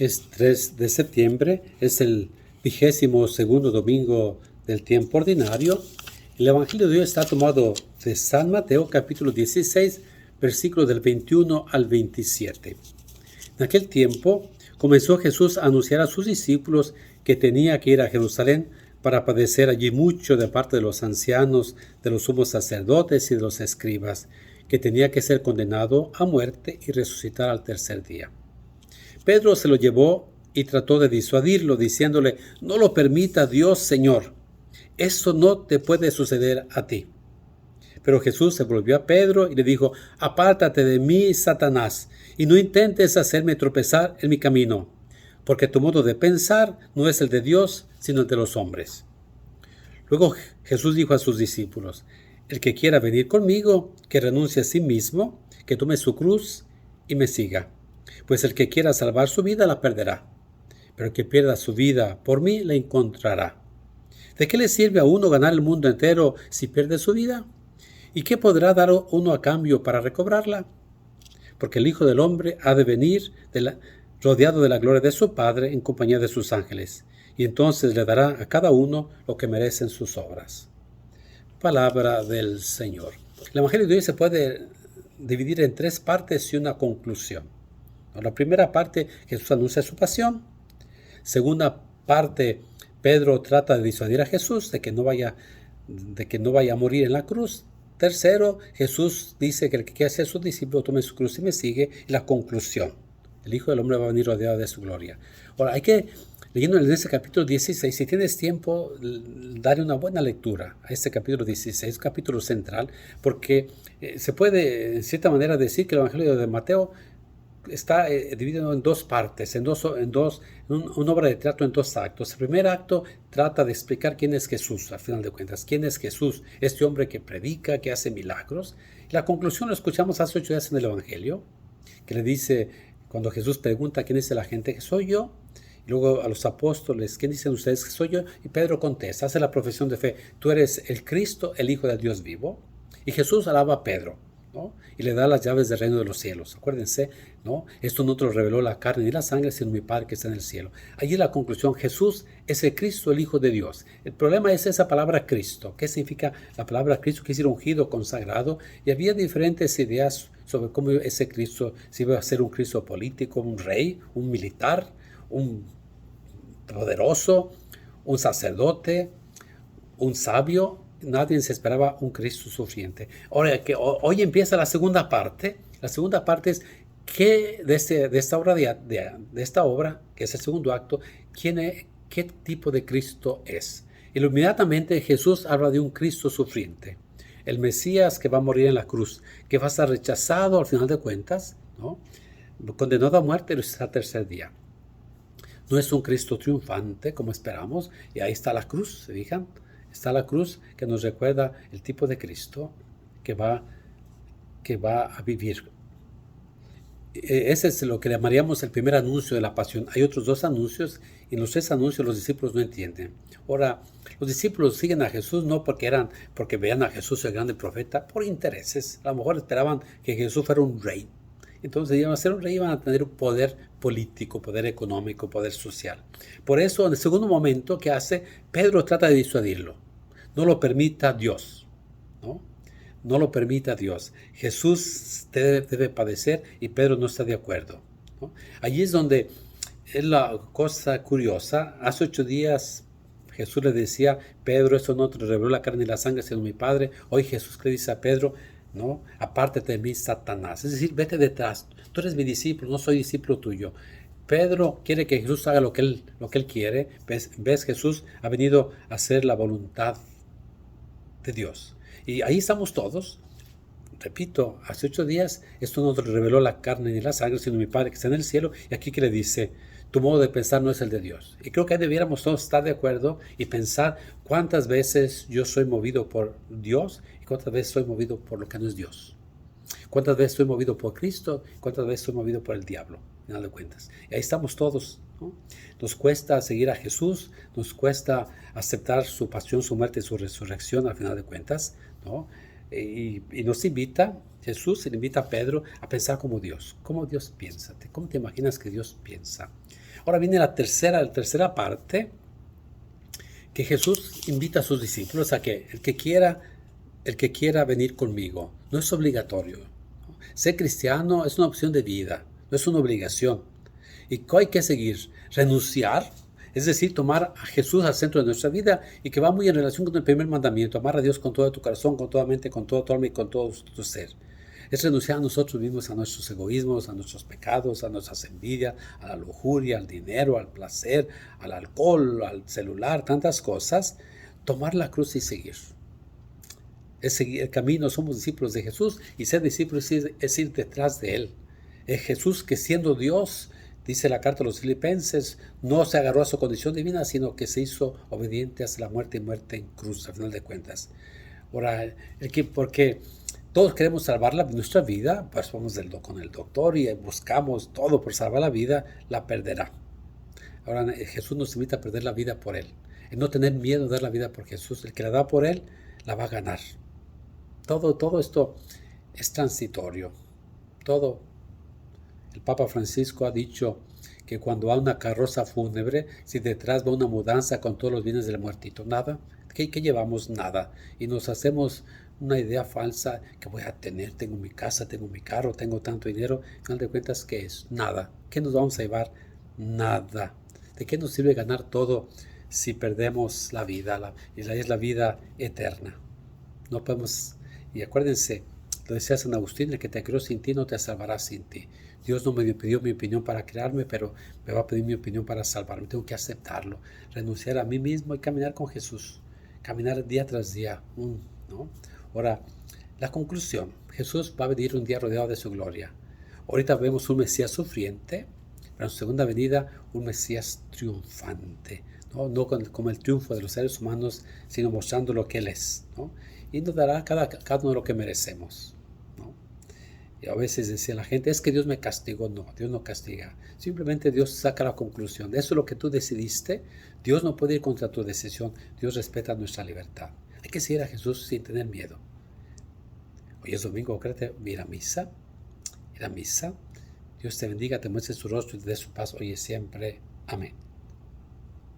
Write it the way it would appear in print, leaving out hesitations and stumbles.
Es 3 de septiembre, es el 22º domingo del tiempo ordinario. El Evangelio de hoy está tomado de San Mateo, capítulo 16, versículos del 21 al 27. En aquel tiempo comenzó Jesús a anunciar a sus discípulos que tenía que ir a Jerusalén para padecer allí mucho de parte de los ancianos, de los sumos sacerdotes y de los escribas, que tenía que ser condenado a muerte y resucitar al tercer día. Pedro se lo llevó y trató de disuadirlo, diciéndole: «No lo permita Dios, Señor. Eso no te puede suceder a ti». Pero Jesús se volvió a Pedro y le dijo: «Apártate de mí, Satanás, y no intentes hacerme tropezar en mi camino, porque tu modo de pensar no es el de Dios, sino el de los hombres». Luego Jesús dijo a sus discípulos: «El que quiera venir conmigo, que renuncie a sí mismo, que tome su cruz y me siga. Pues el que quiera salvar su vida la perderá, pero el que pierda su vida por mí la encontrará. ¿De qué le sirve a uno ganar el mundo entero si pierde su vida? ¿Y qué podrá dar uno a cambio para recobrarla? Porque el Hijo del Hombre ha de venir rodeado de la gloria de su Padre en compañía de sus ángeles, y entonces le dará a cada uno lo que merecen sus obras». Palabra del Señor. El Evangelio de hoy se puede dividir en 3 partes y una conclusión. La primera parte, Jesús anuncia su pasión. Segunda parte, Pedro trata de disuadir a Jesús de que no vaya a morir en la cruz. Tercero, Jesús dice que el que quiera ser su discípulo tome su cruz y me sigue. Y la conclusión: el Hijo del Hombre va a venir rodeado de su gloria. Ahora, leyendo en este capítulo 16, si tienes tiempo, darle una buena lectura a este capítulo 16, capítulo central, porque se puede, en cierta manera, decir que el Evangelio de Mateo está dividido en 2 partes, una obra de teatro en 2 actos. El primer acto trata de explicar quién es Jesús, al final de cuentas. ¿Quién es Jesús? Este hombre que predica, que hace milagros. Y la conclusión lo escuchamos hace 8 días en el Evangelio, que le dice, cuando Jesús pregunta: ¿quién dice la gente que soy yo? Y luego a los apóstoles: ¿quién dicen ustedes que soy yo? Y Pedro contesta, hace la profesión de fe: tú eres el Cristo, el Hijo de Dios vivo. Y Jesús alaba a Pedro, ¿no? Y le da las llaves del reino de los cielos. Acuérdense, ¿no? Esto no te lo reveló la carne ni la sangre, sino mi Padre que está en el cielo. Allí la conclusión: Jesús es el Cristo, el Hijo de Dios. El problema es esa palabra Cristo. ¿Qué significa la palabra Cristo? Que es ungido, consagrado. Y había diferentes ideas sobre cómo ese Cristo, si iba a ser un Cristo político, un rey, un militar, un poderoso, un sacerdote, un sabio. Nadie se esperaba un Cristo sufriente. Ahora, que hoy empieza la segunda parte. La segunda parte es que de esta obra, que es el segundo acto, qué tipo de Cristo es. Y inmediatamente Jesús habla de un Cristo sufriente, el Mesías que va a morir en la cruz, que va a estar rechazado al final de cuentas, ¿no? Condenado a muerte y resucitar al tercer día. No es un Cristo triunfante como esperamos, y ahí está la cruz, ¿se fijan? Está la cruz que nos recuerda el tipo de Cristo que va a vivir. Ese es lo que llamaríamos el primer anuncio de la pasión. Hay otros 2 anuncios, y en los 3 anuncios los discípulos no entienden. Ahora, los discípulos siguen a Jesús no porque vean a Jesús el grande profeta, por intereses. A lo mejor esperaban que Jesús fuera un rey. Entonces, iban a ser un rey, iban a tener poder político, poder económico, poder social. Por eso, en el segundo momento, ¿qué hace? Pedro trata de disuadirlo. No lo permita Dios, ¿no? No lo permita Dios. Jesús debe padecer y Pedro no está de acuerdo, ¿no? Allí es donde es la cosa curiosa. Hace 8 días Jesús le decía: Pedro, esto no te reveló la carne y la sangre, sino mi Padre. Hoy Jesús le dice a Pedro, ¿no? Apártate de mí, Satanás. Es decir, vete detrás. Tú eres mi discípulo, no soy discípulo tuyo. Pedro quiere que Jesús haga lo que él quiere. ¿Ves? Jesús ha venido a hacer la voluntad de Dios. Y ahí estamos todos. Repito, hace 8 días esto no te reveló la carne ni la sangre, sino mi Padre que está en el cielo. Y aquí que le dice: tu modo de pensar no es el de Dios. Y creo que ahí debiéramos todos estar de acuerdo y pensar cuántas veces yo soy movido por Dios y cuántas veces soy movido por lo que no es Dios. Cuántas veces soy movido por Cristo y cuántas veces soy movido por el diablo, al final de cuentas. Y ahí estamos todos, ¿no? Nos cuesta seguir a Jesús, nos cuesta aceptar su pasión, su muerte y su resurrección, al final de cuentas, ¿no? Y nos invita, Jesús le invita a Pedro a pensar como Dios. ¿Cómo Dios piensa? ¿Cómo te imaginas que Dios piensa? Ahora viene la tercera parte, que Jesús invita a sus discípulos a que el que quiera venir conmigo, no es obligatorio. Ser cristiano es una opción de vida, no es una obligación. ¿Y qué hay que seguir? Renunciar, es decir, tomar a Jesús al centro de nuestra vida, y que va muy en relación con el primer mandamiento: amar a Dios con todo tu corazón, con toda mente, con todo tu alma y con todo tu ser. Es renunciar a nosotros mismos, a nuestros egoísmos, a nuestros pecados, a nuestras envidias, a la lujuria, al dinero, al placer, al alcohol, al celular, tantas cosas. Tomar la cruz y seguir. Es seguir el camino. Somos discípulos de Jesús, y ser discípulos es ir detrás de Él. Es Jesús que, siendo Dios, dice la carta a los Filipenses, no se agarró a su condición divina, sino que se hizo obediente hasta la muerte, y muerte en cruz, al final de cuentas. Ahora, porque todos queremos salvar nuestra vida, pues vamos con el doctor y buscamos todo por salvar la vida, la perderá. Ahora Jesús nos invita a perder la vida por Él, en no tener miedo de dar la vida por Jesús. El que la da por Él, la va a ganar. Todo esto es transitorio. Todo. El Papa Francisco ha dicho que cuando va una carroza fúnebre, si detrás va una mudanza con todos los bienes del muertito, nada. ¿Qué llevamos? Nada. Y nos hacemos una idea falsa que voy a tener: tengo mi casa, tengo mi carro, tengo tanto dinero. Al final de cuentas, ¿qué es? Nada. ¿Qué nos vamos a llevar? Nada. ¿De qué nos sirve ganar todo si perdemos la vida? Y es la vida eterna. No podemos. Y acuérdense, lo decía San Agustín: el que te creó sin ti no te salvará sin ti. Dios no me pidió mi opinión para crearme, pero me va a pedir mi opinión para salvarme. Tengo que aceptarlo, renunciar a mí mismo y caminar con Jesús. Caminar día tras día. ¿No? Ahora, la conclusión: Jesús va a venir un día rodeado de su gloria. Ahorita vemos un Mesías sufriente, pero en su segunda venida un Mesías triunfante. No como el triunfo de los seres humanos, sino mostrando lo que Él es, ¿no? Y nos dará cada uno lo que merecemos, ¿no? Y a veces decía la gente: es que Dios me castigó. No, Dios no castiga. Simplemente Dios saca la conclusión. Eso es lo que tú decidiste. Dios no puede ir contra tu decisión. Dios respeta nuestra libertad. Hay que seguir a Jesús sin tener miedo. Hoy es domingo, créete, ir a misa. Ir a misa. Dios te bendiga, te muestre su rostro y te dé su paz hoy y siempre. Amén.